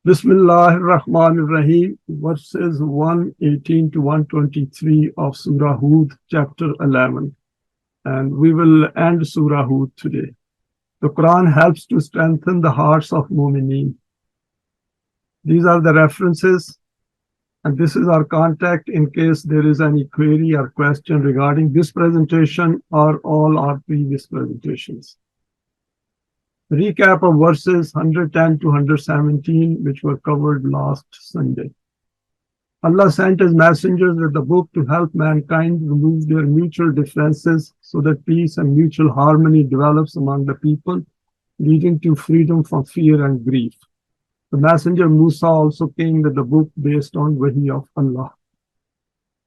Bismillahir Rahmanir Rahim, verses 118 to 123 of Surah Hud, chapter 11. And we will end Surah Hud today. The Quran helps to strengthen the hearts of Mu'mineen. These are the references, and this is our contact in case there is any query or question regarding this presentation or all our previous presentations. Recap of verses 110 to 117, which were covered last Sunday. Allah sent His messengers with the book to help mankind remove their mutual differences so that peace and mutual harmony develops among the people, leading to freedom from fear and grief. The messenger Musa also came with the book based on Wahi of Allah.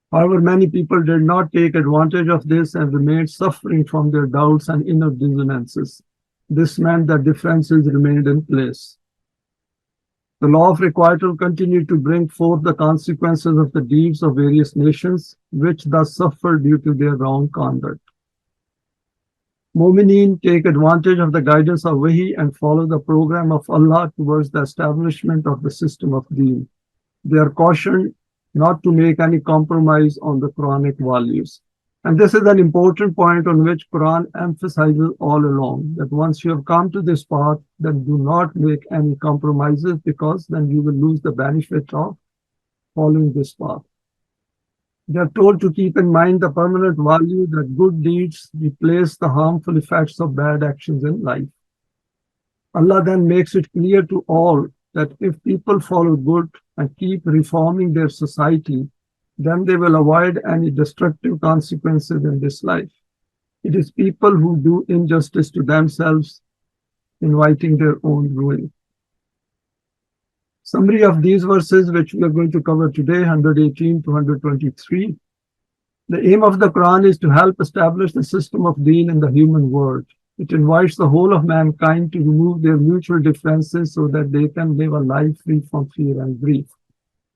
However, many people did not take advantage of this and remained suffering from their doubts and inner dissonances. This meant that differences remained in place. The law of requital continued to bring forth the consequences of the deeds of various nations, which thus suffered due to their wrong conduct. Mu'mineen take advantage of the guidance of Wahi and follow the program of Allah towards the establishment of the system of Deen. They are cautioned not to make any compromise on the Quranic values. And this is an important point on which Quran emphasizes all along, that once you have come to this path, then do not make any compromises, because then you will lose the benefit of following this path. They are told to keep in mind the permanent value that good deeds replace the harmful effects of bad actions in life. Allah then makes it clear to all that if people follow good and keep reforming their society, then they will avoid any destructive consequences in this life. It is people who do injustice to themselves, inviting their own ruin. Summary of these verses, which we are going to cover today, 118 to 123. The aim of the Quran is to help establish the system of Deen in the human world. It invites the whole of mankind to remove their mutual differences so that they can live a life free from fear and grief.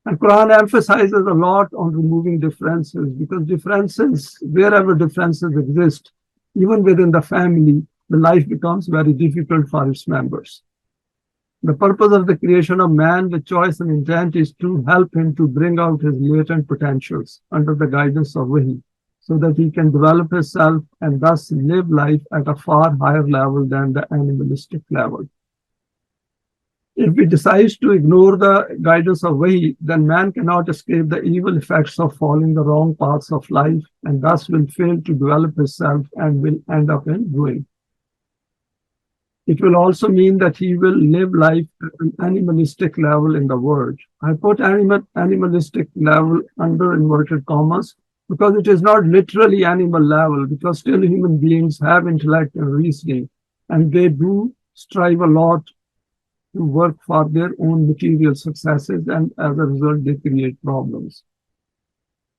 And Quran emphasizes a lot on removing differences, because differences, wherever differences exist, even within the family, the life becomes very difficult for its members. The purpose of the creation of man with choice and intent is to help him to bring out his latent potentials under the guidance of Wahi, so that he can develop himself and thus live life at a far higher level than the animalistic level. If he decides to ignore the guidance of Wahi, then man cannot escape the evil effects of following the wrong paths of life, and thus will fail to develop himself and will end up in ruin. It will also mean that he will live life at an animalistic level in the world. I put animalistic level under inverted commas because it is not literally animal level, because still human beings have intellect and reasoning, and they do strive a lot to work for their own material successes, and as a result, they create problems.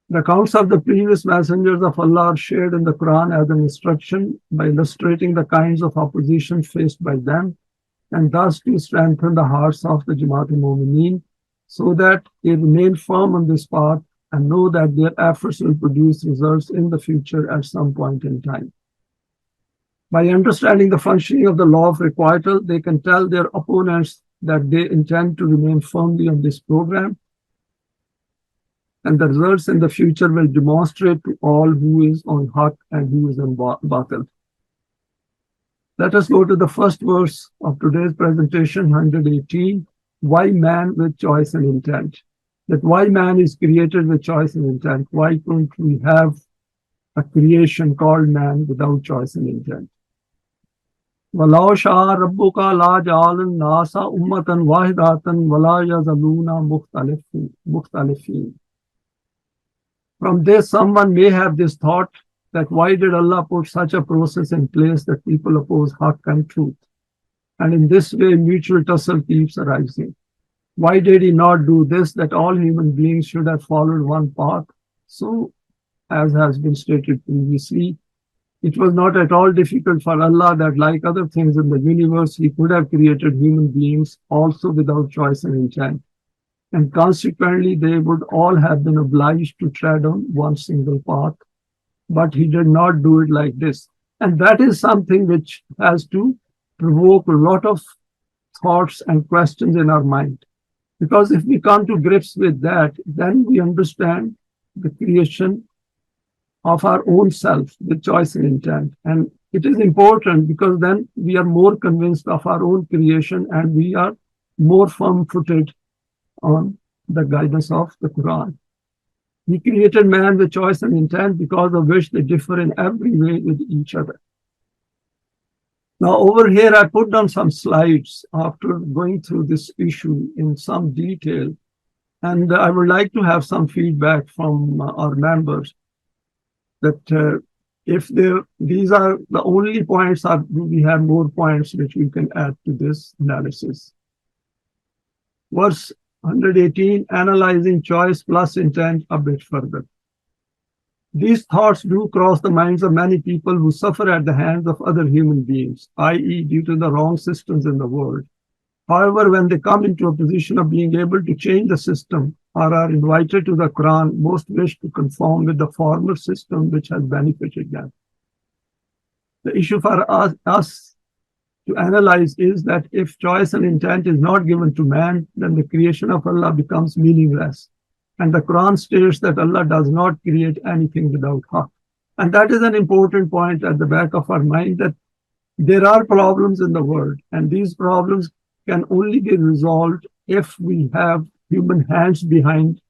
The accounts of the previous messengers of Allah are shared in the Quran as an instruction by illustrating the kinds of opposition faced by them, and thus to strengthen the hearts of the Jamaat-e-Mu'mineen, so that they remain firm on this path and know that their efforts will produce results in the future at some point in time. By understanding the functioning of the law of requital, they can tell their opponents that they intend to remain firmly on this program, and the results in the future will demonstrate to all who is on haq and who is on batil. Let us go to the first verse of today's presentation, 118, why man with choice and intent. That why man is created with choice and intent. Why couldn't we have a creation called man without choice and intent? وَلَوْ شَاءَ رَبُّكَ لَجَعَلَ النَّاسَ أُمَّةً وَاحِدَةً وَلَا يَزَالُونَ مُخْتَلِفِينَ. From this, someone may have this thought that why did Allah put such a process in place that people oppose haqq and truth? And in this way, mutual tussle keeps arising. Why did He not do this, that all human beings should have followed one path? So, as has been stated previously, it was not at all difficult for Allah that, like other things in the universe, He could have created human beings also without choice and intent. And consequently, they would all have been obliged to tread on one single path. But He did not do it like this. And that is something which has to provoke a lot of thoughts and questions in our mind. Because if we come to grips with that, then we understand the creation of our own self with choice and intent. And it is important because then we are more convinced of our own creation and we are more firm-footed on the guidance of the Quran. He created man with choice and intent, because of which they differ in every way with each other. Now, over here, I put down some slides after going through this issue in some detail, and I would like to have some feedback from our members that if these are the only points, or do we have more points which we can add to this analysis? Verse 118, analyzing choice plus intent a bit further. These thoughts do cross the minds of many people who suffer at the hands of other human beings, i.e., due to the wrong systems in the world. However, when they come into a position of being able to change the system or are invited to the Quran, most wish to conform with the former system which has benefited them. The issue for us to analyze is that if choice and intent is not given to man, then the creation of Allah becomes meaningless. And the Quran states that Allah does not create anything without haqq. And that is an important point at the back of our mind, that there are problems in the world, and these problems can only be resolved if we have human hands behind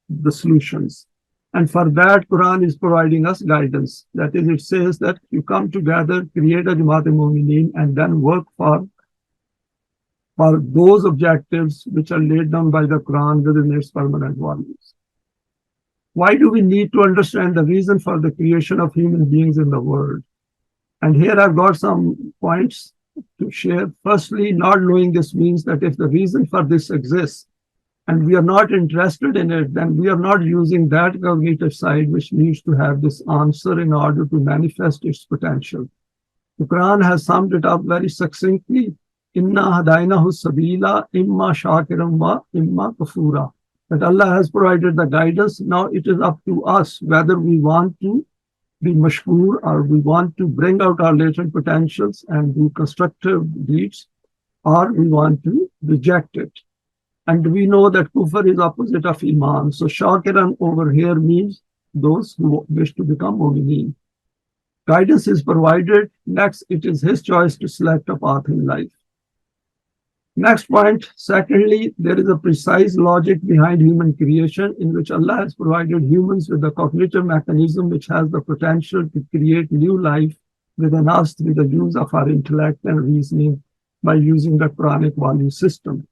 the solutions. And for that, Quran is providing us guidance. That is, it says that you come together, create a Jamaat-e-Mu'mineen, and then work for those objectives which are laid down by the Quran within its permanent values. Why do we need to understand the reason for the creation of human beings in the world? And here I've got some points to share. Firstly, not knowing this means that if the reason for this exists and we are not interested in it, then we are not using that cognitive side which needs to have this answer in order to manifest its potential. The Quran has summed it up very succinctly. Inna hadainahu sabila imma shakiram wa imma kafura. That Allah has provided the guidance. Now it is up to us whether we want to be mashkur or we want to bring out our latent potentials and do constructive deeds, or we want to reject it. And we know that kufr is opposite of iman. So shakiran over here means those who wish to become mu'mineen. Guidance is provided. Next, it is his choice to select a path in life. Next point, secondly, there is a precise logic behind human creation in which Allah has provided humans with a cognitive mechanism which has the potential to create new life within us through the use of our intellect and reasoning by using the Quranic value system.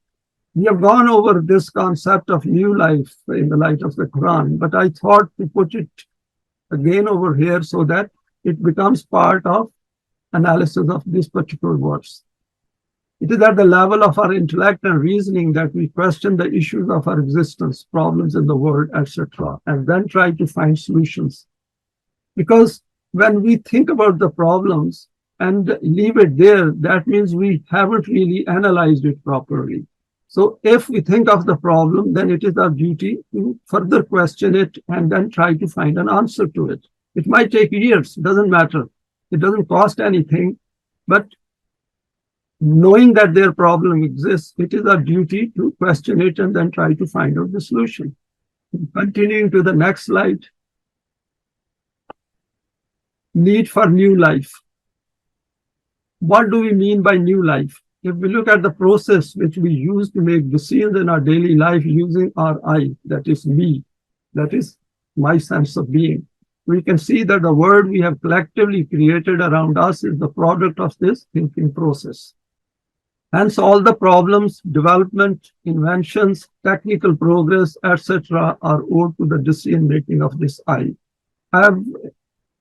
We have gone over this concept of new life in the light of the Quran, but I thought to put it again over here so that it becomes part of analysis of this particular verse. It is at the level of our intellect and reasoning that we question the issues of our existence, problems in the world, etc., and then try to find solutions. Because when we think about the problems and leave it there, that means we haven't really analyzed it properly. So if we think of the problem, then it is our duty to further question it and then try to find an answer to it. It might take years, doesn't matter. It doesn't cost anything, but knowing that their problem exists, it is our duty to question it and then try to find out the solution. Continuing to the next slide. Need for new life. What do we mean by new life? If we look at the process which we use to make decisions in our daily life using our I, that is me, that is my sense of being, we can see that the world we have collectively created around us is the product of this thinking process. Hence, all the problems, development, inventions, technical progress, etc., are owed to the decision-making of this I. I have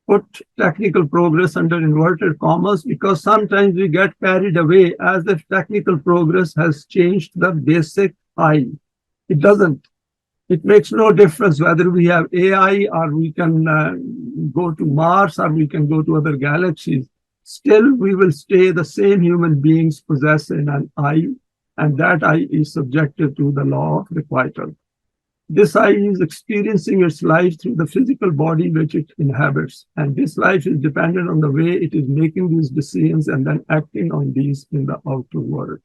put technical progress under inverted commas because sometimes we get carried away as if technical progress has changed the basic I. It doesn't. It makes no difference whether we have AI or we can go to Mars or we can go to other galaxies. Still, we will stay the same human beings possessing an I, and that I is subjected to the law of requital. This I is experiencing its life through the physical body which it inhabits, and this life is dependent on the way it is making these decisions and then acting on these in the outer world.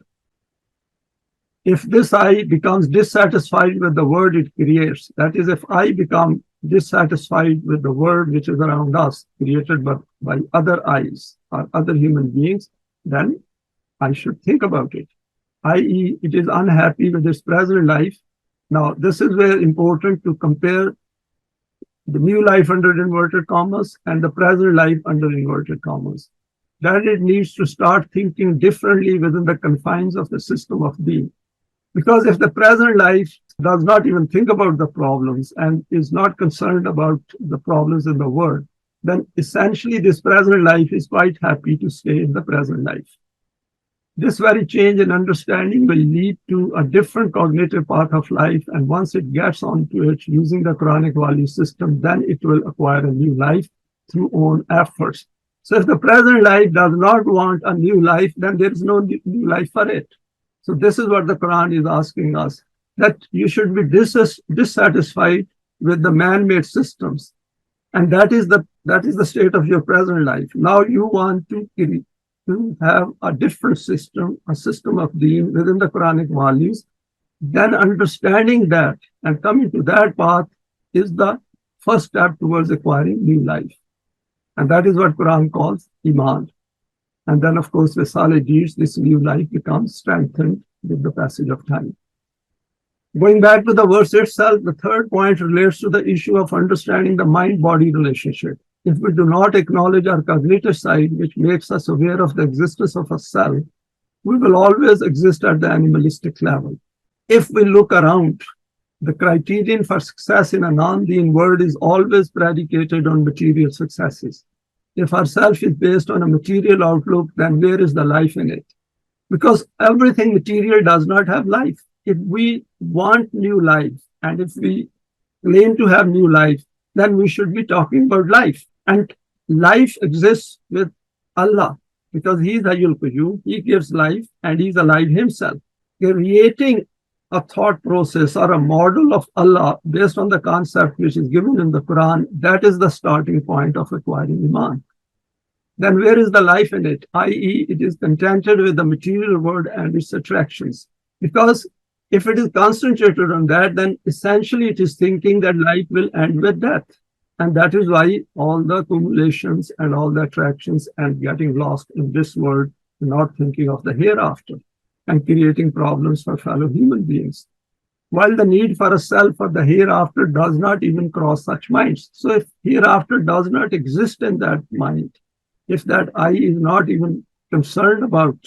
If this I becomes dissatisfied with the world it creates, that is, if I become dissatisfied with the world which is around us, created by other eyes or other human beings, then I should think about it, i.e., it is unhappy with its present life. Now, this is very important to compare the new life under inverted commas and the present life under inverted commas. That it needs to start thinking differently within the confines of the system of being. Because if the present life does not even think about the problems and is not concerned about the problems in the world, then essentially this present life is quite happy to stay in the present life. This very change in understanding will lead to a different cognitive path of life, and once it gets onto it using the Quranic value system, then it will acquire a new life through own efforts. So if the present life does not want a new life, then there is no new life for it. So this is what the Quran is asking us, that you should be dissatisfied with the man-made systems. And that is the state of your present life. Now you want to have a different system, a system of being within the Quranic values. Then understanding that and coming to that path is the first step towards acquiring new life. And that is what Quran calls Iman. And then, of course, with solid deeds, this new life becomes strengthened with the passage of time. Going back to the verse itself, the third point relates to the issue of understanding the mind-body relationship. If we do not acknowledge our cognitive side, which makes us aware of the existence of a self, we will always exist at the animalistic level. If we look around, the criterion for success in a non-being world is always predicated on material successes. If our self is based on a material outlook, then where is the life in it? Because everything material does not have life. If we want new life, and if we claim to have new life, then we should be talking about life. And life exists with Allah, because He is Hayyul Qayyum, He gives life, and He is alive Himself. Creating a thought process or a model of Allah based on the concept which is given in the Quran, that is the starting point of acquiring Iman. Then where is the life in it? I.e., it is contented with the material world and its attractions. Because if it is concentrated on that, then essentially it is thinking that life will end with death. And that is why all the accumulations and all the attractions and getting lost in this world, not thinking of the hereafter, and creating problems for fellow human beings. While the need for a self or the hereafter does not even cross such minds. So if hereafter does not exist in that mind, if that I is not even concerned about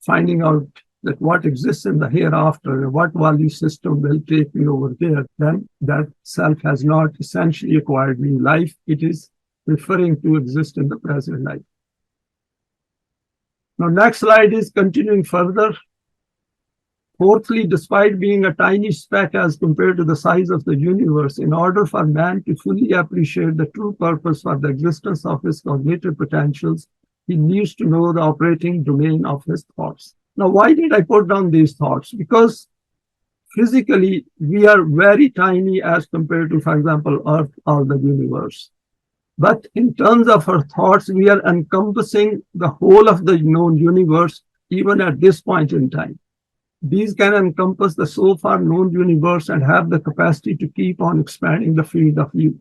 finding out that what exists in the hereafter and what value system will take me over there, then that self has not essentially acquired new life. It is referring to exist in the present life. Now, next slide is continuing further. Fourthly, despite being a tiny speck as compared to the size of the universe, in order for man to fully appreciate the true purpose for the existence of his cognitive potentials, he needs to know the operating domain of his thoughts. Now, why did I put down these thoughts? Because physically, we are very tiny as compared to, for example, Earth or the universe. But in terms of our thoughts, we are encompassing the whole of the known universe, even at this point in time. These can encompass the so far known universe and have the capacity to keep on expanding the field of view.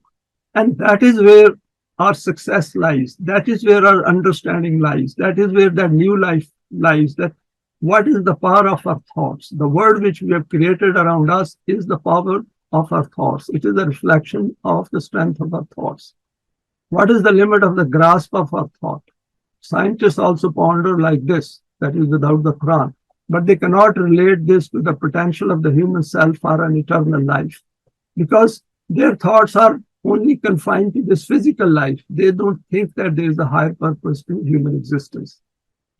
And that is where our success lies. That is where our understanding lies. That is where that new life lies. That what is the power of our thoughts? The world which we have created around us is the power of our thoughts. It is a reflection of the strength of our thoughts. What is the limit of the grasp of our thought? Scientists also ponder like this, that is without the Quran. But they cannot relate this to the potential of the human self for an eternal life, because their thoughts are only confined to this physical life. They don't think that there is a higher purpose to human existence.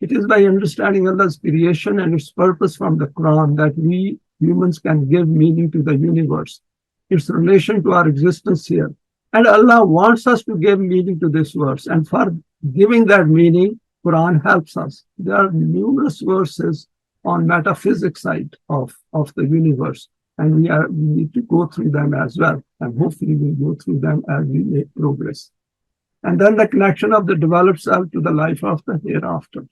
It is by understanding Allah's creation and its purpose from the Quran that we humans can give meaning to the universe, its relation to our existence here. And Allah wants us to give meaning to this verse. And for giving that meaning, Quran helps us. There are numerous verses on metaphysics side of the universe, and we need to go through them as well, and hopefully we'll go through them as we make progress. And then the connection of the developed self to the life of the hereafter.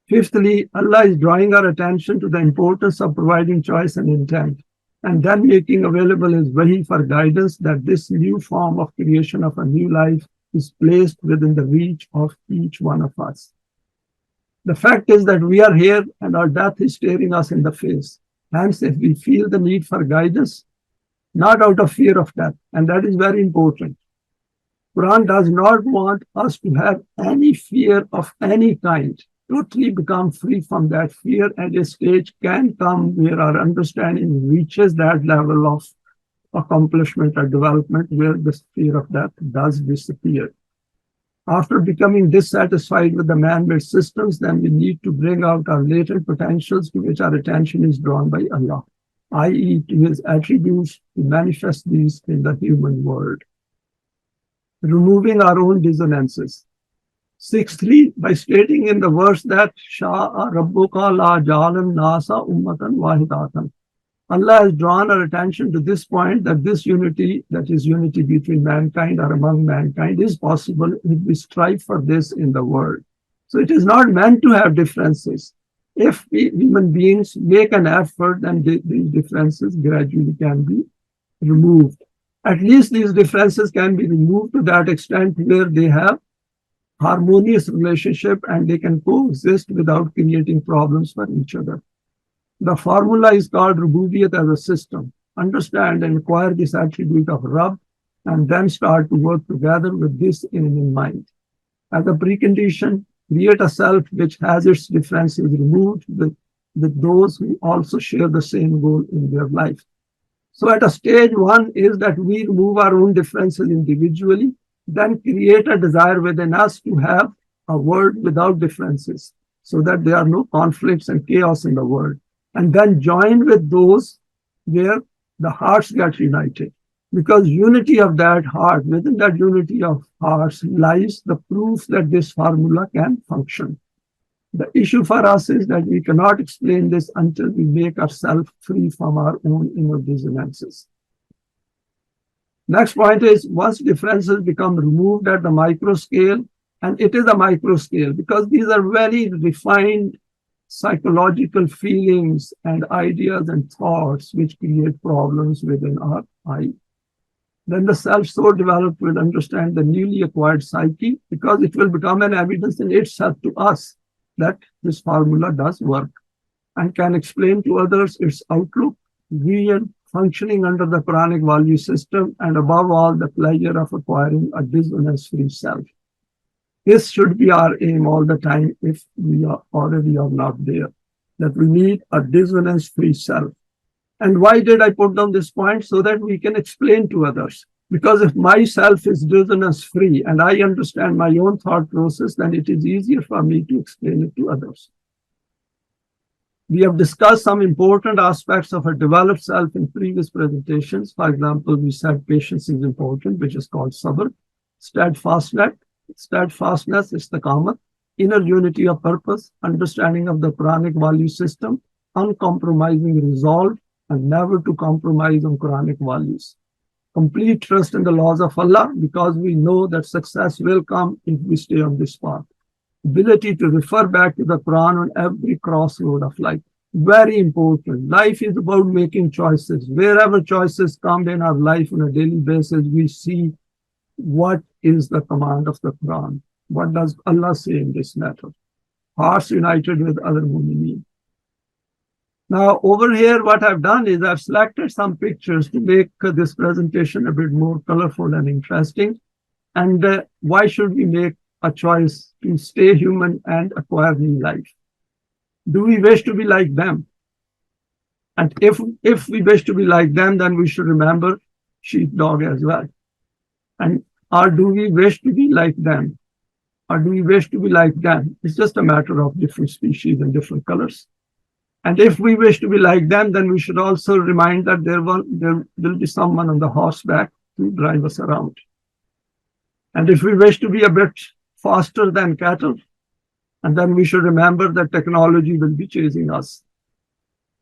Fifthly, Allah is drawing our attention to the importance of providing choice and intent, and then making available His wahi for guidance that this new form of creation of a new life is placed within the reach of each one of us. The fact is that we are here and our death is staring us in the face. Hence, if we feel the need for guidance, not out of fear of death, and that is very important. Quran does not want us to have any fear of any kind. Totally become free from that fear, and a stage can come where our understanding reaches that level of accomplishment or development where the fear of death does disappear. After becoming dissatisfied with the man-made systems, then we need to bring out our latent potentials to which our attention is drawn by Allah, i.e. to His attributes, to manifest these in the human world. Removing our own dissonances. Sixthly, by stating in the verse that Sha'a Rabbuka la ja'alan nasa ummatan wahidatan. Allah has drawn our attention to this point that this unity, that is unity between mankind or among mankind, is possible if we strive for this in the world. So it is not meant to have differences. If we human beings make an effort, then these differences gradually can be removed. At least these differences can be removed to that extent where they have harmonious relationship and they can coexist without creating problems for each other. The formula is called Rububiyat as a system. Understand and acquire this attribute of Rabb and then start to work together with this aim in mind. As a precondition, create a self which has its differences removed with those who also share the same goal in their life. So at a stage one is that we remove our own differences individually, then create a desire within us to have a world without differences so that there are no conflicts and chaos in the world. And then join with those where the hearts get united. Because unity of that heart, within that unity of hearts lies the proof that this formula can function. The issue for us is that we cannot explain this until we make ourselves free from our own inner dissonances. Next point is, once differences become removed at the micro scale, and it is a micro scale because these are very refined psychological feelings and ideas and thoughts which create problems within our eye. Then the self so developed will understand the newly acquired psyche because it will become an evidence in itself to us that this formula does work and can explain to others its outlook, vision, functioning under the Quranic value system, and above all, the pleasure of acquiring a dissonance-free self. This should be our aim all the time if we are already are not there, that we need a dissonance-free self. And why did I put down this point? So that we can explain to others. Because if myself is dissonance-free and I understand my own thought process, then it is easier for me to explain it to others. We have discussed some important aspects of a developed self in previous presentations. For example, we said patience is important, which is called sabr. Steadfastness is the common, inner unity of purpose, understanding of the Quranic value system, uncompromising resolve, and never to compromise on Quranic values. Complete trust in the laws of Allah because we know that success will come if we stay on this path. Ability to refer back to the Quran on every crossroad of life. Very important. Life is about making choices. Wherever choices come in our life on a daily basis, we see what is the command of the Quran. What does Allah say in this matter? Hearts united with other mu'mineen. Now, over here, what I've done is I've selected some pictures to make this presentation a bit more colorful and interesting. And why should we make a choice to stay human and acquire new life? Do we wish to be like them? And if we wish to be like them, then we should remember sheepdog as well. And or do we wish to be like them? Or do we wish to be like them? It's just a matter of different species and different colors. And if we wish to be like them, then we should also remind that there will be someone on the horseback to drive us around. And if we wish to be a bit faster than cattle, and then we should remember that technology will be chasing us,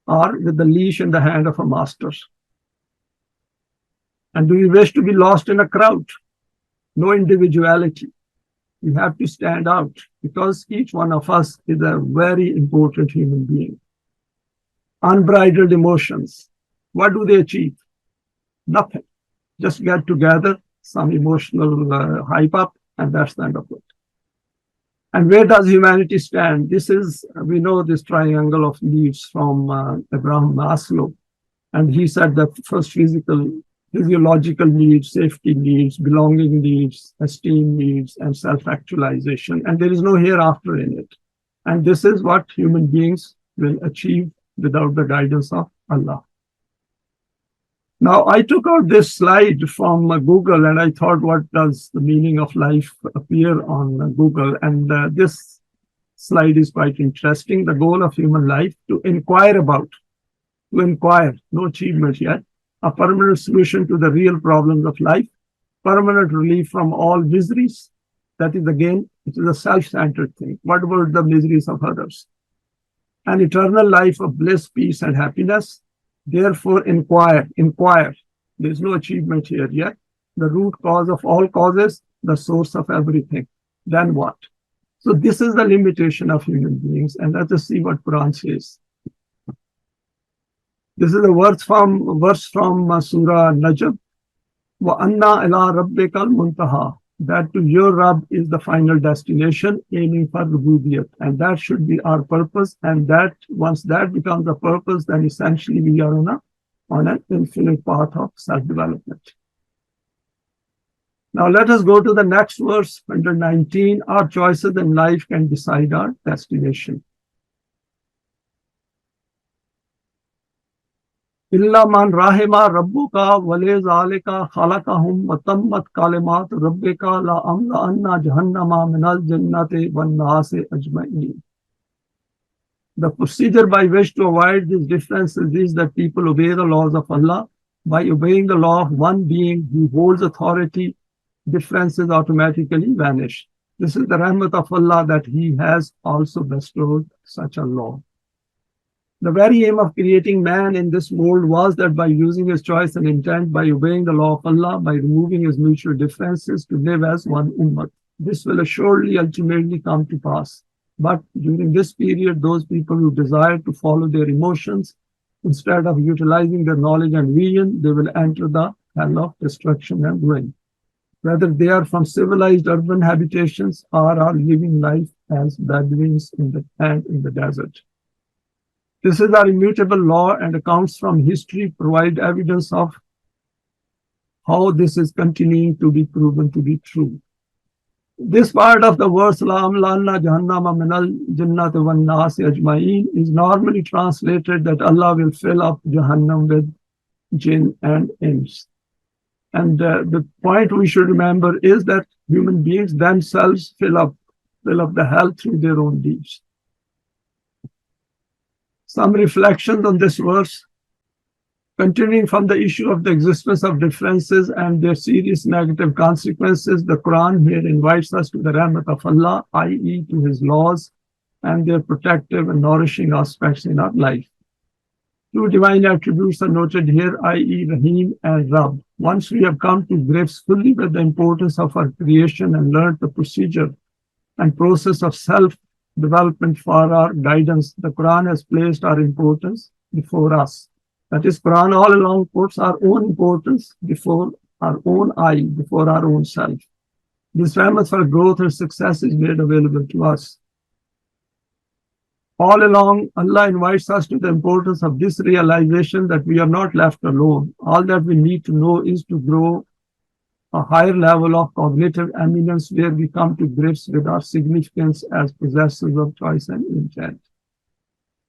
or with the leash in the hand of a master. And do we wish to be lost in a crowd? No individuality. We have to stand out because each one of us is a very important human being. Unbridled emotions. What do they achieve? Nothing. Just get together, some emotional hype up, and that's the end of it. And where does humanity stand? This is, we know this triangle of needs from Abraham Maslow. And he said that first physiological needs, safety needs, belonging needs, esteem needs, and self-actualization. And there is no hereafter in it. And this is what human beings will achieve without the guidance of Allah. Now, I took out this slide from Google and I thought, what does the meaning of life appear on Google? And this slide is quite interesting. The goal of human life to inquire, no achievement yet, a permanent solution to the real problems of life, permanent relief from all miseries. That is, again, it is a self-centered thing. What about the miseries of others? An eternal life of bliss, peace, and happiness. Therefore, inquire. There is no achievement here yet. The root cause of all causes, the source of everything. Then what? So this is the limitation of human beings. And let us see what Quran says. This is a verse from Surah Najm. وَأَنَّا إِلَىٰ رَبِّكَ الْمُنْتَهَى. That to your Rabb is the final destination, aiming for rububiyyat. And that should be our purpose. And that once that becomes a purpose, then essentially we are on an infinite path of self-development. Now let us go to the next verse, 119. Our choices in life can decide our destination. إِلَّا مَنْ رَحِمَ رَبُّكَ وَلِذَلِكَ خَلَقَهُمْ وَتَمَّتْ كَلِمَاتُ رَبِّكَ لَأَمْلَأَنَّ جَهَنَّمَ مِنَ الْجَنَّةِ وَالنَّاسِ أَجْمَعِينَ. The procedure by which to avoid these differences is that people obey the laws of Allah. By obeying the law of one being who holds authority, differences automatically vanish. This is the rahmat of Allah that He has also bestowed such a law. The very aim of creating man in this mold was that by using his choice and intent, by obeying the law of Allah, by removing his mutual differences, to live as one ummah. This will assuredly ultimately come to pass. But during this period, those people who desire to follow their emotions, instead of utilizing their knowledge and vision, they will enter the hell of destruction and ruin. Whether they are from civilized urban habitations or are living life as Bedouins in the desert. This is our immutable law, and accounts from history provide evidence of how this is continuing to be proven to be true. This part of the verse, لَأَمْلَأَنَّ جَهَنَّمَ مِنَ الْجِنَّةِ وَالنَّاسِ أَجْمَعِينَ, is normally translated that Allah will fill up Jahannam with jinn and ins. And the point we should remember is that human beings themselves fill up the hell through their own deeds. Some reflections on this verse. Continuing from the issue of the existence of differences and their serious negative consequences, the Quran here invites us to the rahmat of Allah, i.e. to His laws and their protective and nourishing aspects in our life. Two divine attributes are noted here, i.e. Rahim and Rabb. Once we have come to grips fully with the importance of our creation and learned the procedure and process of self-development for our guidance, the Quran has placed our importance before us. That is, Quran all along puts our own importance before our own eye, before our own self. This rahmat for growth and success is made available to us. All along, Allah invites us to the importance of this realization that we are not left alone. All that we need to know is to grow a higher level of cognitive eminence where we come to grips with our significance as possessors of choice and intent.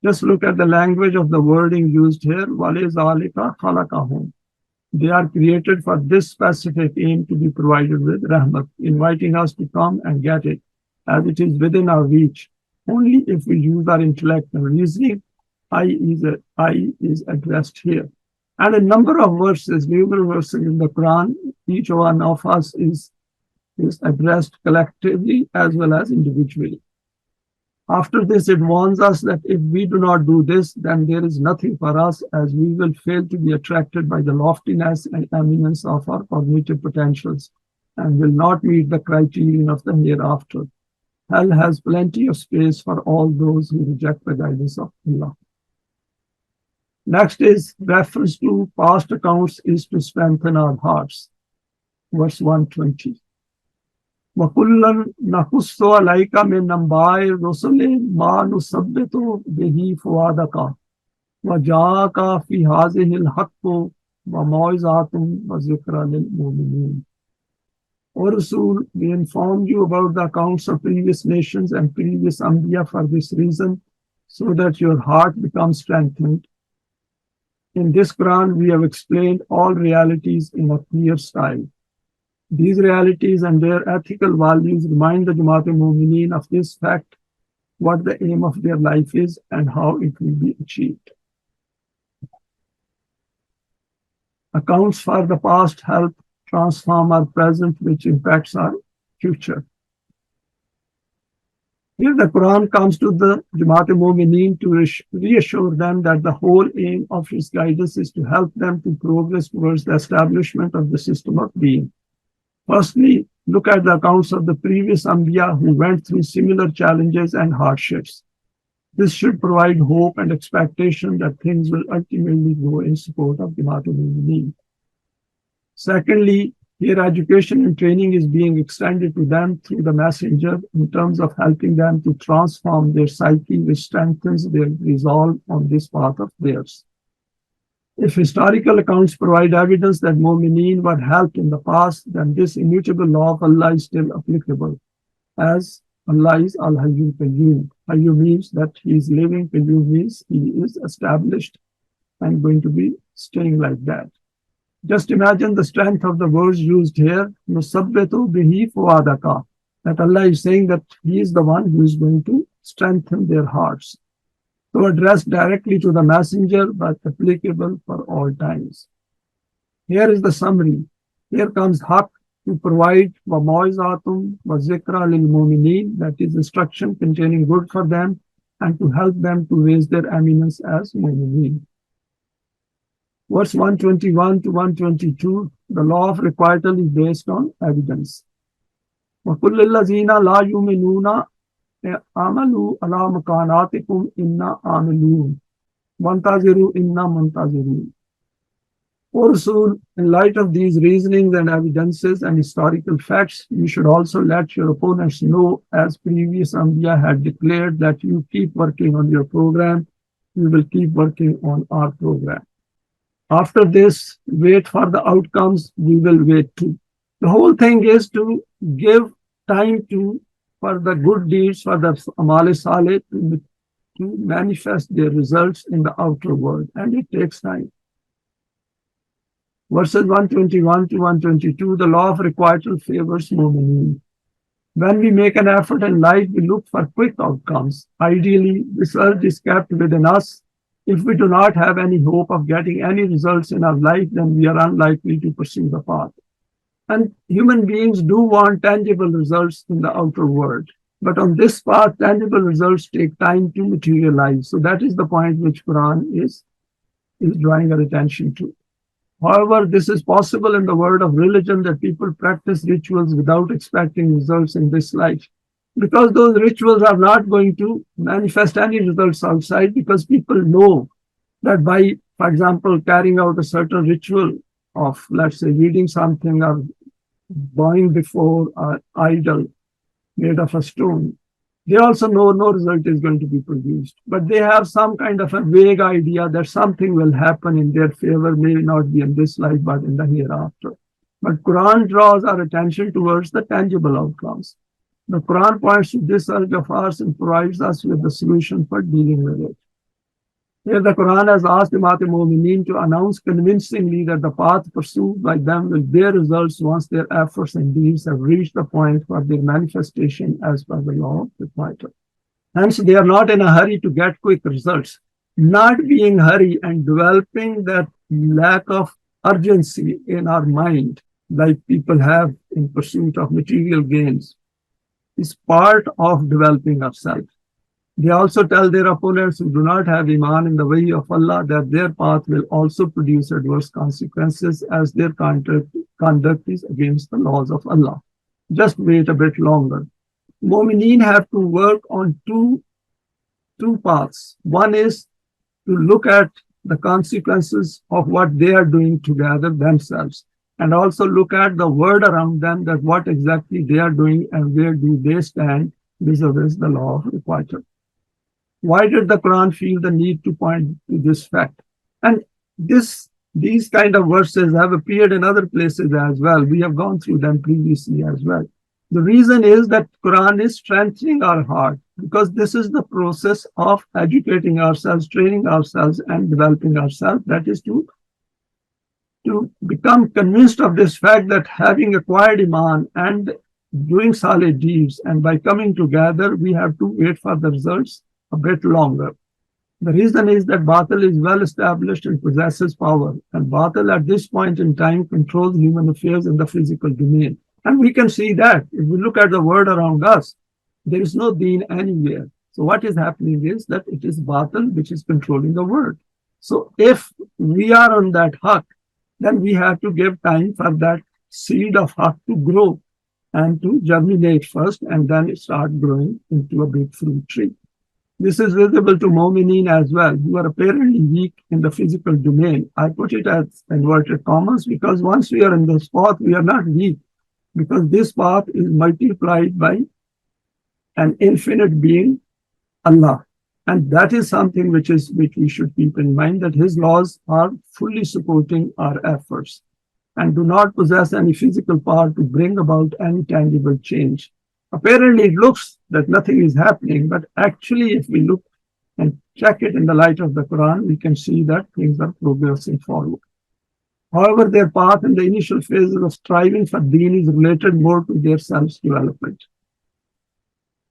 Just look at the language of the wording used here. وَلِذَلِكَ خَلَقَهُمْ. They are created for this specific aim to be provided with rahmat, inviting us to come and get it as it is within our reach. Only if we use our intellect and reasoning, I is addressed here. And a number of verses, numerous verses in the Quran, each one of us is addressed collectively as well as individually. After this, it warns us that if we do not do this, then there is nothing for us, as we will fail to be attracted by the loftiness and eminence of our cognitive potentials, and will not meet the criterion of the hereafter. Hell has plenty of space for all those who reject the guidance of Allah. Next is reference to past accounts is to strengthen our hearts. Verse 120. وَكُلًّا نَقُصُّ عَلَيْكَ مِنْ أَنْبَاءِ الرُّسُلِ مَا نُثَبِّتُ بِهِ فُؤَادَكَ وَجَاءَكَ فِي هَٰذِهِ الْحَقُّ وَمَوْعِظَةٌ وَذِكْرَىٰ لِلْمُؤْمِنِينَ. O Rasul, we informed you about the accounts of previous nations and previous Anbiya for this reason, so that your heart becomes strengthened. In this Quran, we have explained all realities in a clear style. These realities and their ethical values remind the Jamaat-e-Mu'mineen of this fact, what the aim of their life is and how it will be achieved. Accounts for the past help transform our present, which impacts our future. Here the Quran comes to the Jamaat-e-Mu'mineen to reassure them that the whole aim of its guidance is to help them to progress towards the establishment of the system of being. Firstly, look at the accounts of the previous Anbiya who went through similar challenges and hardships. This should provide hope and expectation that things will ultimately go in support of Jamaat-e-Mu'mineen. Secondly, here education and training is being extended to them through the messenger in terms of helping them to transform their psyche, which strengthens their resolve on this path of theirs. If historical accounts provide evidence that Mu'mineen were helped in the past, then this immutable law of Allah is still applicable, as Allah is Al-Hayyu Qayyum. Hayyu means that He is living, Qayyum means He is established and going to be staying like that. Just imagine the strength of the words used here, Nusabbitu bihi fuadaka, that Allah is saying that He is the one who is going to strengthen their hearts. So addressed directly to the messenger, but applicable for all times. Here is the summary. Here comes Haqq to provide وَمَوْعِظَةٌ وَذِكْرَىٰ لِلْمُؤْمِنِينَ, that is instruction containing good for them and to help them to raise their eminence as mu'mineen. Verse 121 to 122, the law of requital is based on evidence. وَكُلِّ الَّذِينَ لَا يُؤْمِنُونَ آمَنُوا عَلَىٰ مَكَانَاتِكُمْ إِنَّا عَامِلُونَ وَانْتَظِرُوا إِنَّا مُنْتَظِرُونَ. O Rasul, in light of these reasonings and evidences and historical facts, you should also let your opponents know, as previous Anbiya had declared, that you keep working on your program, we will keep working on our program. After this, wait for the outcomes, we will wait too. The whole thing is to give time for the good deeds, for the Amal-e-Saleh to manifest their results in the outer world, and it takes time. Verses 121 to 122, the law of requital favors Mu'mineen. When we make an effort in life, we look for quick outcomes. Ideally, this urge is kept within us. If we do not have any hope of getting any results in our life, then we are unlikely to pursue the path. And human beings do want tangible results in the outer world. But on this path, tangible results take time to materialize. So that is the point which Quran is drawing our attention to. However, this is possible in the world of religion, that people practice rituals without expecting results in this life, because those rituals are not going to manifest any results outside, because people know that by, for example, carrying out a certain ritual of, let's say, reading something or bowing before an idol made of a stone, they also know no result is going to be produced. But they have some kind of a vague idea that something will happen in their favor, may not be in this life, but in the hereafter. But Quran draws our attention towards the tangible outcomes. The Quran points to this urge of ours and provides us with the solution for dealing with it. Here the Quran has asked Jamaat-e-Mu'mineen to announce convincingly that the path pursued by them will bear results once their efforts and deeds have reached the point for their manifestation as per the law of requital. Hence, they are not in a hurry to get quick results. Not being hurry and developing that lack of urgency in our mind, like people have in pursuit of material gains, is part of developing ourselves. They also tell their opponents who do not have Iman in the way of Allah that their path will also produce adverse consequences, as their conduct is against the laws of Allah. Just wait a bit longer. Mu'mineen have to work on two paths. One is to look at the consequences of what they are doing together themselves, and also look at the world around them, that what exactly they are doing and where do they stand vis-a-vis the law of requital. Why did the Quran feel the need to point to this fact? And these kind of verses have appeared in other places as well. We have gone through them previously as well. The reason is that Quran is strengthening our heart, because this is the process of educating ourselves, training ourselves, and developing ourselves. That is to become convinced of this fact that having acquired Iman and doing solid deeds, and by coming together, we have to wait for the results a bit longer. The reason is that Batil is well established and possesses power, and Batil at this point in time controls human affairs in the physical domain. And we can see that if we look at the world around us, there is no deen anywhere. So what is happening is that it is Batil which is controlling the world. So if we are on that haq, then we have to give time for that seed of haq to grow and to germinate first, and then start growing into a big fruit tree. This is visible to Mu'mineen as well, who are apparently weak in the physical domain. I put it as inverted commas because once we are in this path, we are not weak, because this path is multiplied by an infinite being, Allah. And that is something which we should keep in mind, that His laws are fully supporting our efforts and do not possess any physical power to bring about any tangible change. Apparently, it looks that nothing is happening, but actually, if we look and check it in the light of the Quran, we can see that things are progressing forward. However, their path in the initial phases of striving for deen is related more to their self-development.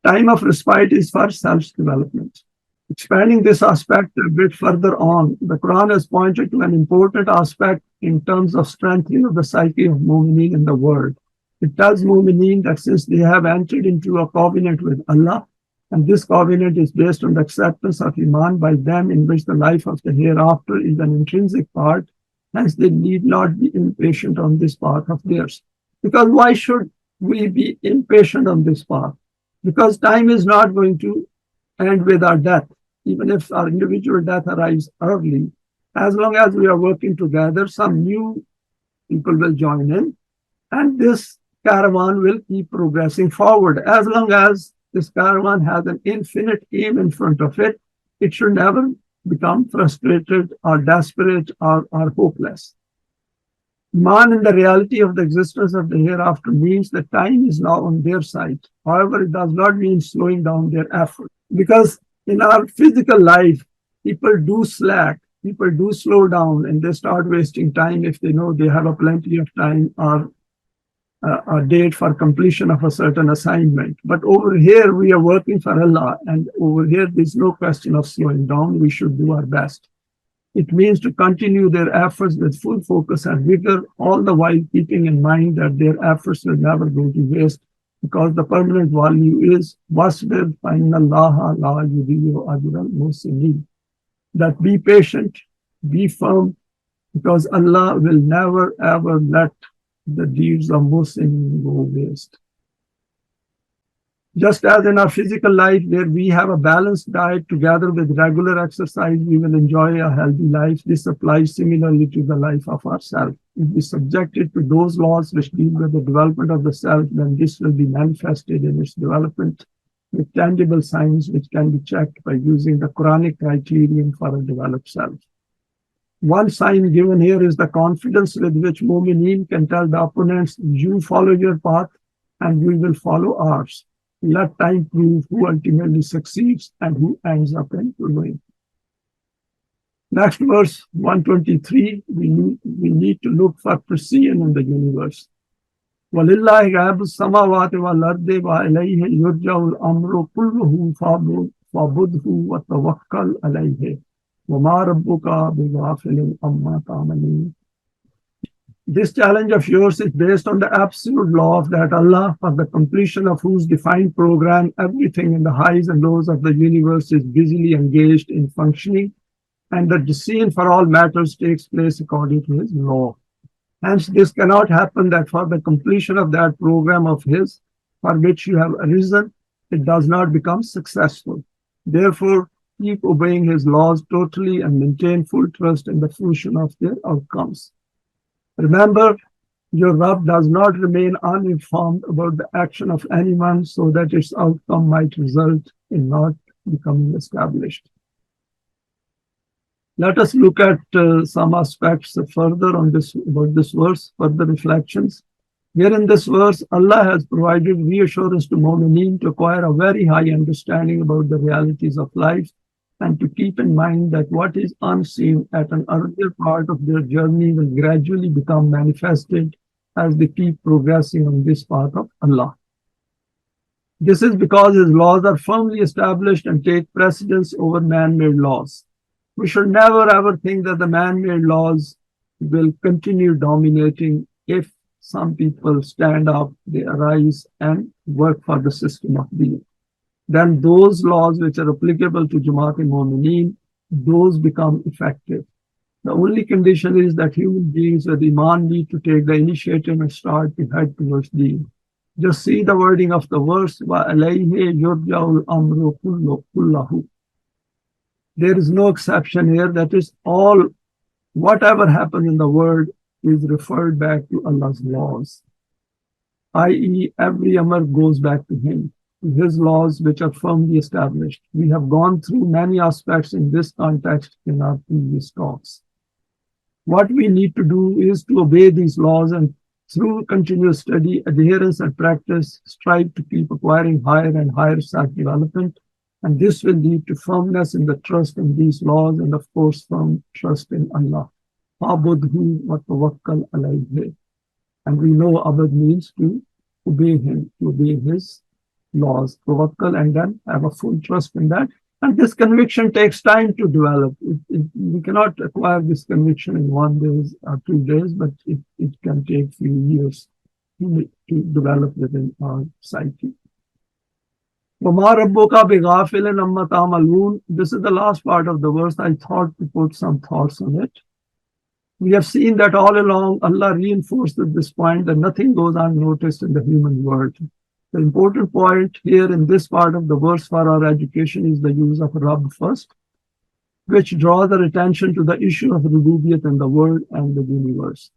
Time of respite is for self-development. Expanding this aspect a bit further on, the Quran has pointed to an important aspect in terms of strengthening of the psyche of Mu'mineen in the world. It tells Mu'mineen that since they have entered into a covenant with Allah, and this covenant is based on the acceptance of Iman by them, in which the life of the hereafter is an intrinsic part, hence they need not be impatient on this path of theirs. Because why should we be impatient on this path? Because time is not going to end with our death. Even if our individual death arrives early, as long as we are working together, some new people will join in, and this caravan will keep progressing forward. As long as this caravan has an infinite aim in front of it, it should never become frustrated or desperate or hopeless. Iman in the reality of the existence of the hereafter means that time is now on their side. However, it does not mean slowing down their effort. Because in our physical life, people do slack, people do slow down, and they start wasting time if they know they have a plenty of time or a date for completion of a certain assignment. But over here, we are working for Allah, and over here, there's no question of slowing down. We should do our best. It means to continue their efforts with full focus and vigor, all the while keeping in mind that their efforts will never go to waste, because the permanent value is wasbir fa inna Allaha la yudhi'u ajra al-muhsinin. That be patient, be firm, because Allah will never ever let the deeds of Muslims go waste. Just as in our physical life, where we have a balanced diet together with regular exercise, we will enjoy a healthy life. This applies similarly to the life of ourselves. If we subject it to those laws which deal with the development of the self, then this will be manifested in its development with tangible signs which can be checked by using the Quranic criterion for a developed self. One sign given here is the confidence with which Mu'mineen can tell the opponents, you follow your path and we will follow ours. Let time prove who ultimately succeeds and who ends up in ruin. Next verse, 123, we need to look for precision in the universe. وَلِلَّهِ غَيْبُ السَّمَاوَاتِ وَالْأَرْضِ وَإِلَيْهِ يُرْجَعُ الْأَمْرُ كُلُّهُ فَاعْبُدْهُ وَتَوَكَّلْ عَلَيْهِ وَمَا رَبُّكَ بِغَافِلٍ عَمَّا تَعْمَلُونَ. This challenge of yours is based on the absolute law of that Allah, for the completion of whose defined program everything in the highs and lows of the universe is busily engaged in functioning, and the decision for all matters takes place according to His law. Hence, this cannot happen that for the completion of that program of his, for which you have arisen, it does not become successful. Therefore, keep obeying his laws totally and maintain full trust in the fruition of their outcomes. Remember, your Rabb does not remain uninformed about the action of anyone so that its outcome might result in not becoming established. Let us look at some aspects further on this about this verse, further reflections. Here in this verse, Allah has provided reassurance to Mu'mineen to acquire a very high understanding about the realities of life and to keep in mind that what is unseen at an earlier part of their journey will gradually become manifested as they keep progressing on this path of Allah. This is because His laws are firmly established and take precedence over man-made laws. We should never ever think that the man-made laws will continue dominating. If some people stand up, they arise and work for the system of being. Then those laws which are applicable to Jamaat-e-Mu'mineen, those become effective. The only condition is that human beings with Iman need to take the initiative and start to head towards Deen. Just see the wording of the verse, وَعَلَيْهِ يُرْجَعُ الْأَمْرُ كُلَّهُ. There is no exception here. That is all, whatever happens in the world is referred back to Allah's laws, i.e. every Amr goes back to Him, to His laws which are firmly established. We have gone through many aspects in this context in our previous talks. What we need to do is to obey these laws and through continuous study, adherence and practice, strive to keep acquiring higher and higher self-development. And this will lead to firmness in the trust in these laws and of course firm trust in Allah. Fa'budhu wa tawakkal alayhi. And we know abad means to obey Him, to obey His laws, tawakkal, and then have a full trust in that. And this conviction takes time to develop. We cannot acquire this conviction in 1 day or 2 days, but it can take few years to develop within our psyche. وَمَا رَبُّكَ بِغَافِلٍ عَمَّا تَعْمَلُونَ. This is the last part of the verse. I thought to put some thoughts on it. We have seen that all along Allah reinforces this point that nothing goes unnoticed in the human world. The important point here in this part of the verse for our education is the use of Rabb first, which draws our attention to the issue of Rububiyyat in the world and the universe.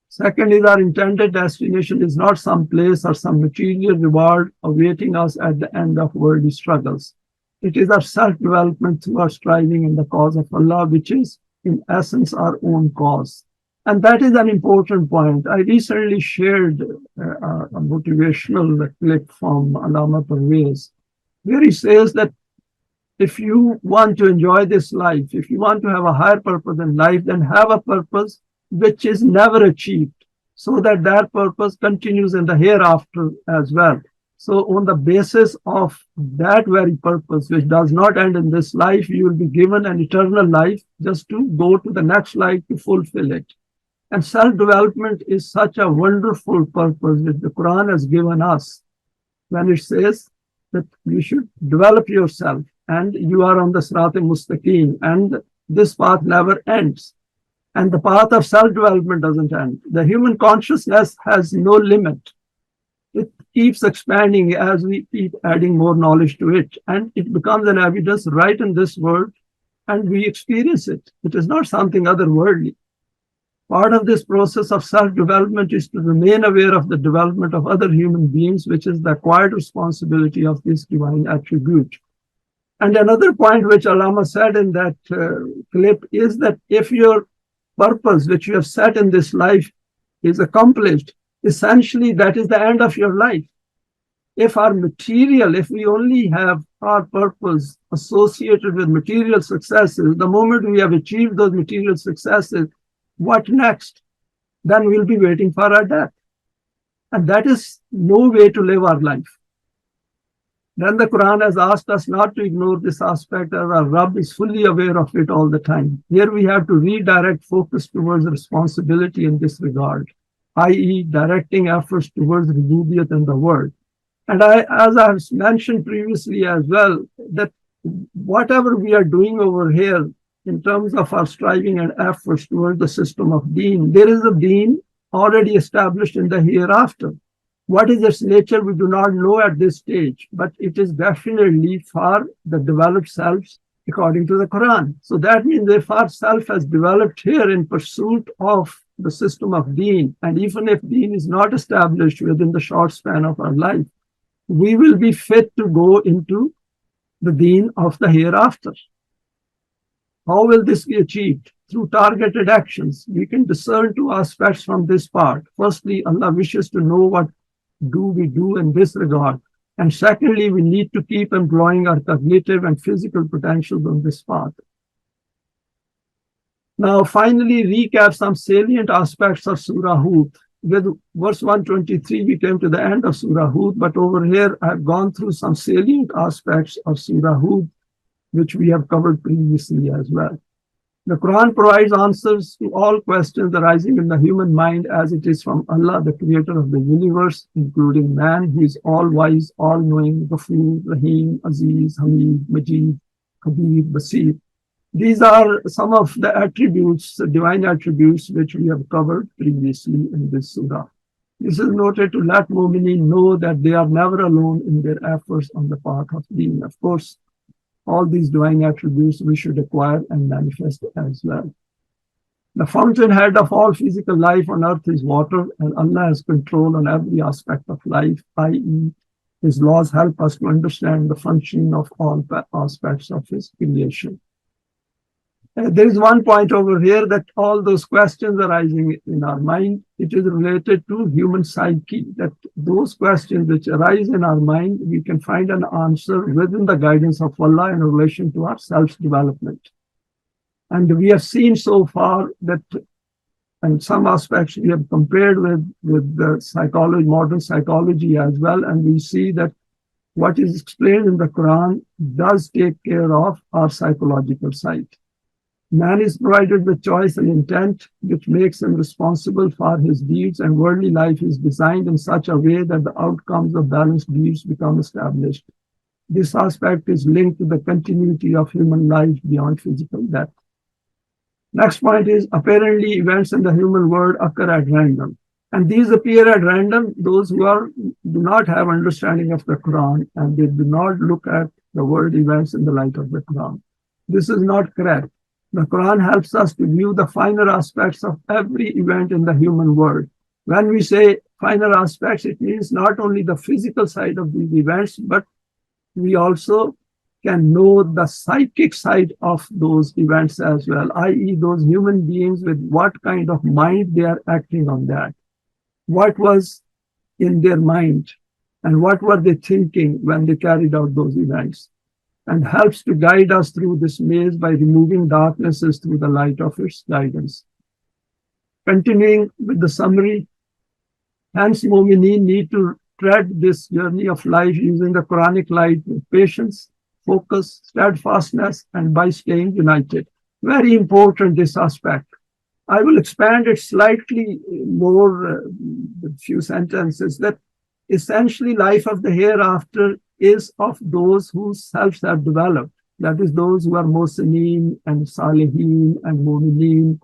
Second is our intended destination is not some place or some material reward awaiting us at the end of worldly struggles. It is our self-development through our striving in the cause of Allah, which is in essence our own cause. And that is an important point. I recently shared a motivational clip from Allama Parvez, where he says that if you want to enjoy this life, if you want to have a higher purpose in life, then have a purpose which is never achieved, so that that purpose continues in the hereafter as well. So on the basis of that very purpose, which does not end in this life, you will be given an eternal life just to go to the next life to fulfill it. And self-development is such a wonderful purpose that the Quran has given us when it says that you should develop yourself and you are on the Sirat-e-Mustaqim and this path never ends. And the path of self-development doesn't end. The human consciousness has no limit. It keeps expanding as we keep adding more knowledge to it. And it becomes an evidence right in this world and we experience it. It is not something otherworldly. Part of this process of self-development is to remain aware of the development of other human beings, which is the acquired responsibility of this divine attribute. And another point which Allama said in that clip is that if your purpose which you have set in this life is accomplished, essentially that is the end of your life. If we only have our purpose associated with material successes, the moment we have achieved those material successes, what next? Then we'll be waiting for our death. And that is no way to live our life. Then the Quran has asked us not to ignore this aspect, as our Rabb is fully aware of it all the time. Here we have to redirect focus towards responsibility in this regard, i.e. directing efforts towards Rububiyyat in the world. And as I have mentioned previously as well, that whatever we are doing over here in terms of our striving and efforts towards the system of Deen, there is a Deen already established in the hereafter. What is its nature, we do not know at this stage, but it is definitely for the developed selves according to the Quran. So that means if our self has developed here in pursuit of the system of deen, and even if deen is not established within the short span of our life, we will be fit to go into the deen of the hereafter. How will this be achieved? Through targeted actions. We can discern two aspects from this part. Firstly, Allah wishes to know what do we do in this regard. And secondly, we need to keep employing our cognitive and physical potentials on this path. Now, finally, recap some salient aspects of Surah Hud. With verse 123, we came to the end of Surah Hud, but over here, I've gone through some salient aspects of Surah Hud, which we have covered previously as well. The Quran provides answers to all questions arising in the human mind as it is from Allah, the creator of the universe, including man, who is all-wise, all-knowing, Ghafoor, Rahim, Aziz, Hamid, Majid, Khabir, Basir. These are some of the attributes, the divine attributes, which we have covered previously in this surah. This is noted to let mu'mineen know that they are never alone in their efforts on the path of deen. Of course, all these divine attributes we should acquire and manifest as well. The fountainhead of all physical life on earth is water, and Allah has control on every aspect of life, i.e., His laws help us to understand the functioning of all aspects of His creation. There is one point over here that all those questions arising in our mind, it is related to human psyche, that those questions which arise in our mind, we can find an answer within the guidance of Allah in relation to our self-development. And we have seen so far that in some aspects we have compared with the psychology, modern psychology as well, and we see that what is explained in the Quran does take care of our psychological side. Man is provided with choice and intent, which makes him responsible for his deeds, and worldly life is designed in such a way that the outcomes of balanced deeds become established. This aspect is linked to the continuity of human life beyond physical death. Next point is, apparently events in the human world occur at random. And these appear at random, those who do not have understanding of the Quran, and they do not look at the world events in the light of the Quran. This is not correct. The Quran helps us to view the finer aspects of every event in the human world. When we say finer aspects, it means not only the physical side of these events, but we also can know the psychic side of those events as well, i.e., those human beings with what kind of mind they are acting on that. What was in their mind and what were they thinking when they carried out those events, and helps to guide us through this maze by removing darknesses through the light of its guidance. Continuing with the summary, hence mu'mineen need to tread this journey of life using the Quranic light with patience, focus, steadfastness, and by staying united. Very important, this aspect. I will expand it slightly more with a few sentences, that essentially life of the hereafter is of those whose selves have developed. That is, those who are Muhsineen and Salihin and Mu'mineen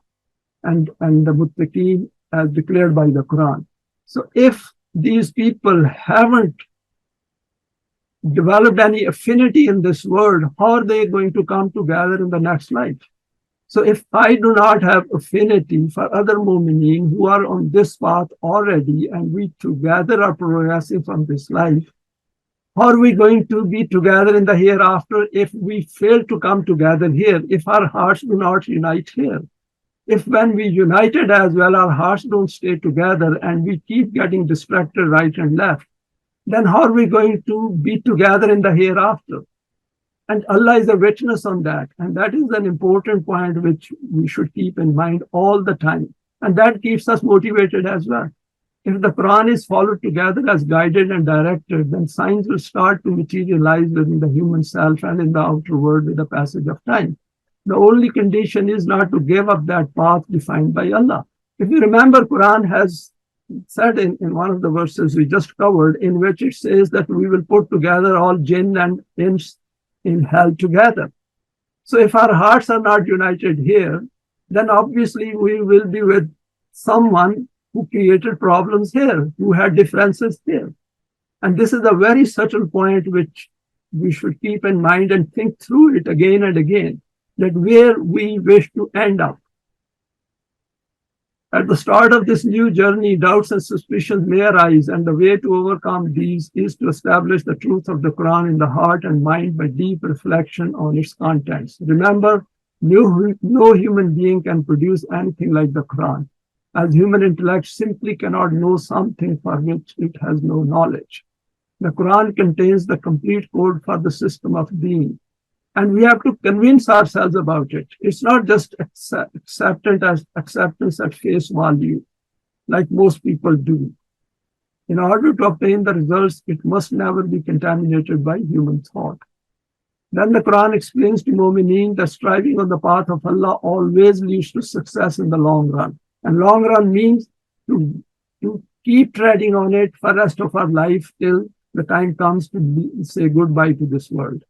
and the Muttaqeen as declared by the Quran. So if these people haven't developed any affinity in this world, how are they going to come together in the next life? So if I do not have affinity for other Mu'mineen who are on this path already, and we together are progressing from this life, how are we going to be together in the hereafter if we fail to come together here, if our hearts do not unite here? If when we united as well, our hearts don't stay together and we keep getting distracted right and left, then how are we going to be together in the hereafter? And Allah is a witness on that. And that is an important point which we should keep in mind all the time. And that keeps us motivated as well. If the Quran is followed together as guided and directed, then signs will start to materialize within the human self and in the outer world with the passage of time. The only condition is not to give up that path defined by Allah. If you remember, Quran has said in one of the verses we just covered, in which it says that we will put together all jinn and ins in hell together. So if our hearts are not united here, then obviously we will be with someone who created problems here, who had differences here. And this is a very subtle point which we should keep in mind and think through it again and again, that where we wish to end up. At the start of this new journey, doubts and suspicions may arise, and the way to overcome these is to establish the truth of the Quran in the heart and mind by deep reflection on its contents. Remember, no human being can produce anything like the Quran, as human intellect simply cannot know something for which it has no knowledge. The Quran contains the complete code for the system of deen, and we have to convince ourselves about it. It's not just acceptance at face value, like most people do. In order to obtain the results, it must never be contaminated by human thought. Then the Quran explains to Mu'mineen that striving on the path of Allah always leads to success in the long run. And long run means to keep treading on it for the rest of our life till the time comes to say goodbye to this world.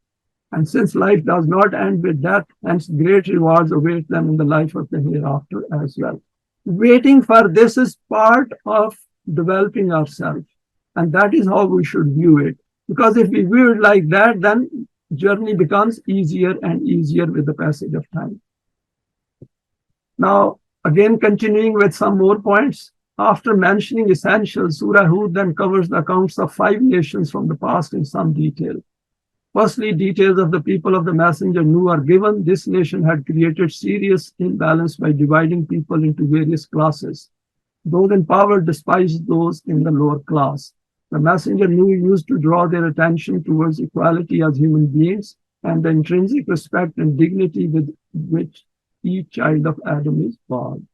And since life does not end with death, hence great rewards await them in the life of the hereafter as well. Waiting for this is part of developing ourselves. And that is how we should view it. Because if we view it like that, then journey becomes easier and easier with the passage of time. Now, again, continuing with some more points. After mentioning essentials, Surah Hud then covers the accounts of 5 nations from the past in some detail. Firstly, details of the people of the messenger Nuh are given. This nation had created serious imbalance by dividing people into various classes. Those in power despised those in the lower class. The messenger Nuh used to draw their attention towards equality as human beings and the intrinsic respect and dignity with which each child of Adam is born.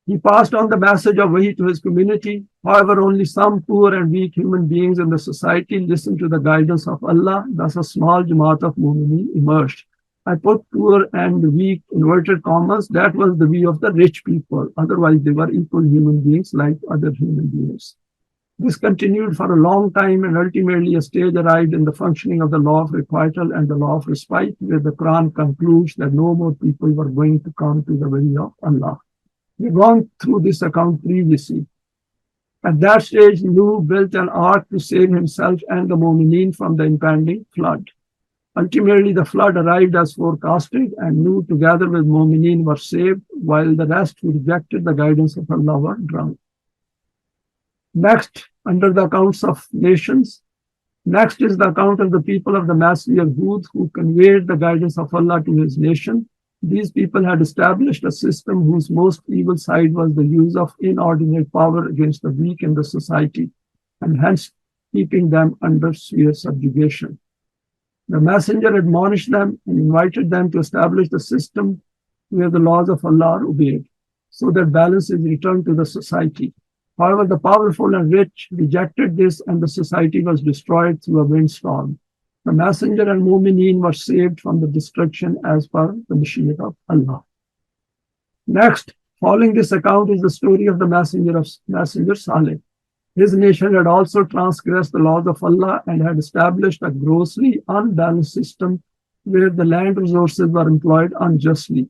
He passed on the message of Wahi to his community. However, only some poor and weak human beings in the society listened to the guidance of Allah. Thus, a small Jamaat of Mu'mineen emerged. I put poor and weak inverted commas. That was the view of the rich people. Otherwise, they were equal human beings like other human beings. This continued for a long time, and ultimately a stage arrived in the functioning of the law of requital and the law of respite, where the Quran concludes that no more people were going to come to the way of Allah. We've gone through this account previously. At that stage, Nuh built an ark to save himself and the Mu'mineen from the impending flood. Ultimately, the flood arrived as forecasted, and Nuh, together with Mu'mineen, were saved, while the rest who rejected the guidance of Allah were drowned. Next, under the accounts of nations, next is the account of the people of the messenger Hud, who conveyed the guidance of Allah to his nation. These people had established a system whose most evil side was the use of inordinate power against the weak in the society, and hence keeping them under severe subjugation. The messenger admonished them and invited them to establish a system where the laws of Allah are obeyed, so that balance is returned to the society. However, the powerful and rich rejected this, and the society was destroyed through a windstorm. The messenger and Mu'mineen were saved from the destruction as per the Mashiach of Allah. Next, following this account is the story of the messenger Saleh. His nation had also transgressed the laws of Allah and had established a grossly unbalanced system where the land resources were employed unjustly.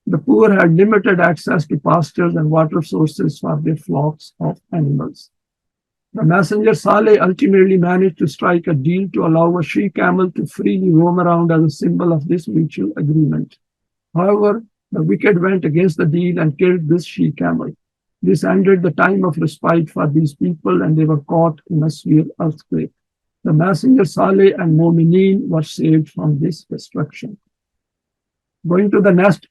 The poor had limited access to pastures and water sources for their flocks of animals. The messenger Saleh ultimately managed to strike a deal to allow a she-camel to freely roam around as a symbol of this mutual agreement. However, the wicked went against the deal and killed this she-camel. This ended the time of respite for these people, and they were caught in a severe earthquake. The messenger Saleh and Mu'mineen were saved from this destruction. Going to the next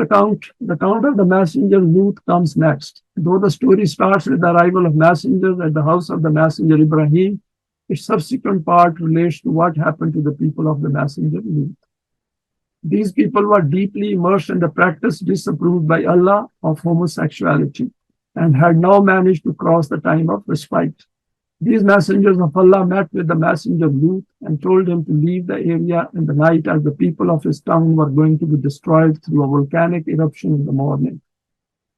account, the account of the messenger Lut comes next. Though the story starts with the arrival of messengers at the house of the messenger Ibrahim, its subsequent part relates to what happened to the people of the messenger Lut. These people were deeply immersed in the practice disapproved by Allah of homosexuality and had now managed to cross the time of respite. These messengers of Allah met with the messenger Lut and told him to leave the area in the night, as the people of his town were going to be destroyed through a volcanic eruption in the morning.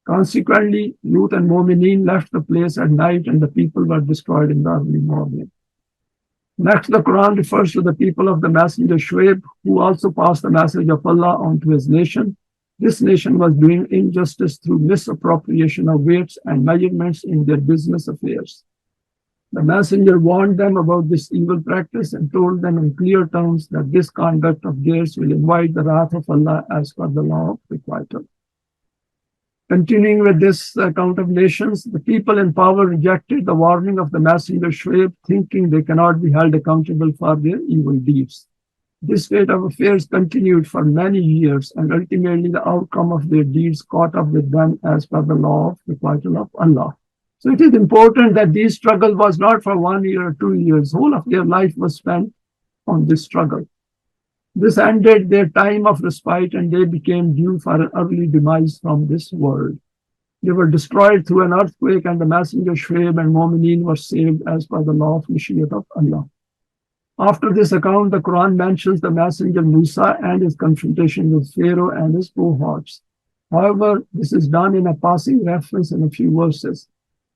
Consequently, Lut and Mu'mineen left the place at night, and the people were destroyed in the early morning. Next, the Quran refers to the people of the messenger Shuaib, who also passed the message of Allah on to his nation. This nation was doing injustice through misappropriation of weights and measurements in their business affairs. The messenger warned them about this evil practice and told them in clear terms that this conduct of theirs will invite the wrath of Allah as per the law of requital. Continuing with this account of nations, the people in power rejected the warning of the messenger Shuaib, thinking they cannot be held accountable for their evil deeds. This state of affairs continued for many years, and ultimately the outcome of their deeds caught up with them as per the law of requital of Allah. So it is important that this struggle was not for 1 year or 2 years. Whole of their life was spent on this struggle. This ended their time of respite, and they became due for an early demise from this world. They were destroyed through an earthquake, and the messenger Shuaib and Mu'mineen were saved as per the law of Mashiach of Allah. After this account, the Quran mentions the messenger Musa and his confrontation with Pharaoh and his cohorts. However, this is done in a passing reference in a few verses.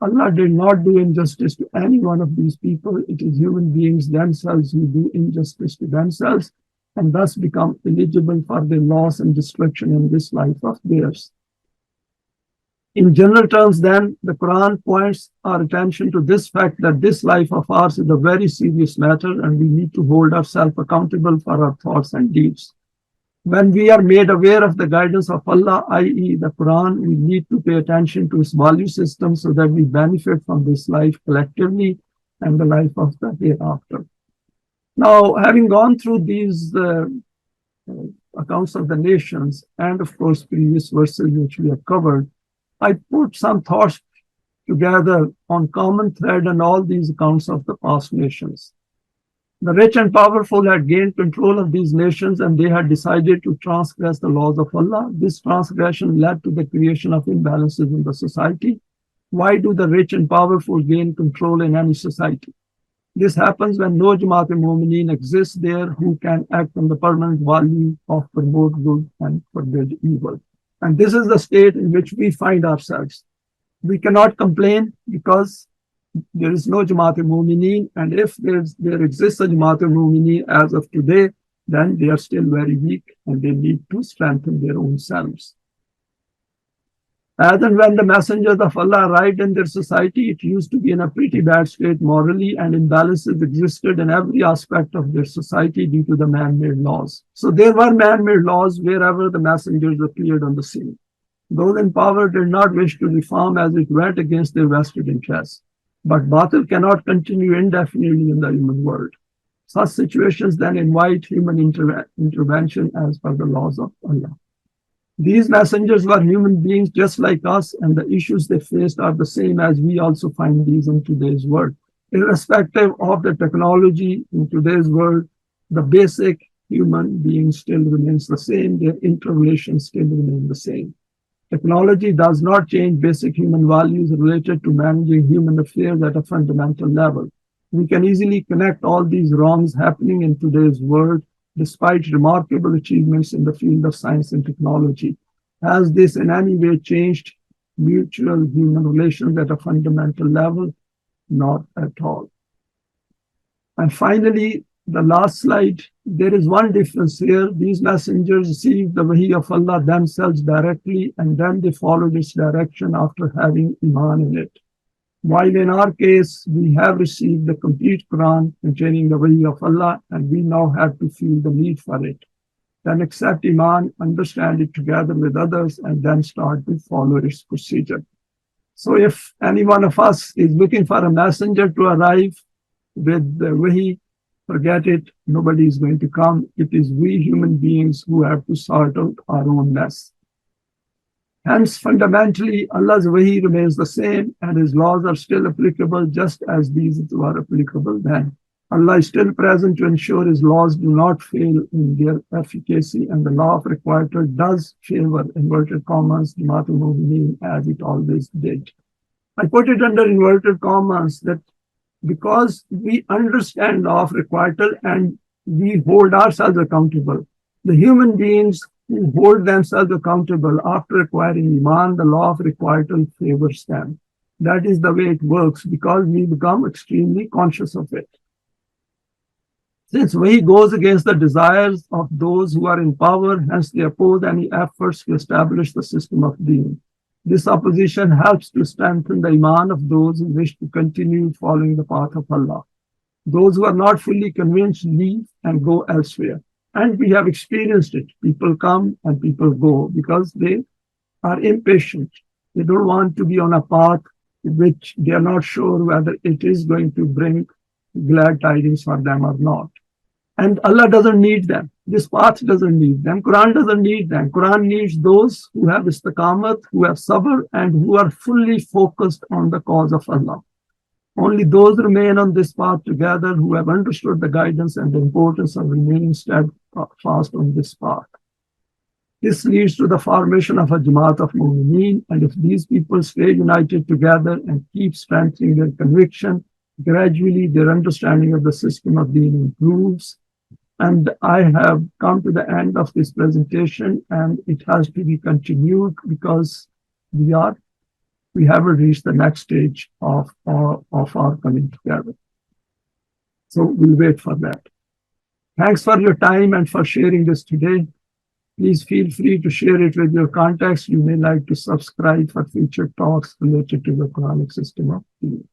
Allah did not do injustice to any one of these people. It is human beings themselves who do injustice to themselves and thus become eligible for their loss and destruction in this life of theirs. In general terms, then, the Quran points our attention to this fact that this life of ours is a very serious matter, and we need to hold ourselves accountable for our thoughts and deeds. When we are made aware of the guidance of Allah, i.e. the Quran, we need to pay attention to its value system so that we benefit from this life collectively and the life of the hereafter. Now, having gone through these accounts of the nations and, of course, previous verses which we have covered, I put some thoughts together on common thread in all these accounts of the past nations. The rich and powerful had gained control of these nations, and they had decided to transgress the laws of Allah. This transgression led to the creation of imbalances in the society. Why do the rich and powerful gain control in any society? This happens when no Jamaat-e-Mu'mineen exists there who can act on the permanent value of promote good and forbid evil. And this is the state in which we find ourselves. We cannot complain because there is no Jamaat-e-Mu'mineen, and if there exists a Jamaat-e-Mu'mineen as of today, then they are still very weak and they need to strengthen their own selves. As and when the messengers of Allah arrived in their society, it used to be in a pretty bad state morally, and imbalances existed in every aspect of their society due to the man-made laws. So there were man-made laws wherever the messengers appeared on the scene. Those in power did not wish to reform as it went against their vested interests. But batil cannot continue indefinitely in the human world. Such situations then invite human intervention as per the laws of Allah. These messengers were human beings just like us, and the issues they faced are the same as we also find these in today's world. Irrespective of the technology in today's world, the basic human being still remains the same. Their interrelations still remain the same. Technology does not change basic human values related to managing human affairs at a fundamental level. We can easily connect all these wrongs happening in today's world despite remarkable achievements in the field of science and technology. Has this in any way changed mutual human relations at a fundamental level? Not at all. And finally, the last slide, there is one difference here. These messengers received the wahi of Allah themselves directly, and then they followed its direction after having iman in it. While in our case, we have received the complete Quran containing the wahi of Allah, and we now have to feel the need for it. Then accept iman, understand it together with others, and then start to follow its procedure. So if any one of us is looking for a messenger to arrive with the wahi, forget it, nobody is going to come. It is we human beings who have to sort out our own mess. Hence, fundamentally, Allah's wahi remains the same, and His laws are still applicable just as these were applicable then. Allah is still present to ensure His laws do not fail in their efficacy, and the law of requital does favor, inverted commas, Jamaat-e-Mu'mineen as it always did. I put it under inverted commas that because we understand law of requital and we hold ourselves accountable, the human beings who hold themselves accountable after acquiring iman, the law of requital favors them. That is the way it works because we become extremely conscious of it. Since Wahi goes against the desires of those who are in power, hence they oppose any efforts to establish the system of deen. This opposition helps to strengthen the iman of those who wish to continue following the path of Allah. Those who are not fully convinced leave and go elsewhere. And we have experienced it. People come and people go because they are impatient. They don't want to be on a path which they are not sure whether it is going to bring glad tidings for them or not. And Allah doesn't need them. This path doesn't need them. Quran doesn't need them. Quran needs those who have istiqamat, who have sabr, and who are fully focused on the cause of Allah. Only those remain on this path together who have understood the guidance and the importance of remaining steadfast on this path. This leads to the formation of a Jamaat of Mu'mineen, and if these people stay united together and keep strengthening their conviction, gradually their understanding of the system of deen improves. And I have come to the end of this presentation, and it has to be continued because we haven't reached the next stage of our coming together. So we'll wait for that. Thanks for your time and for sharing this today. Please feel free to share it with your contacts. You may like to subscribe for future talks related to the Quranic system of deen.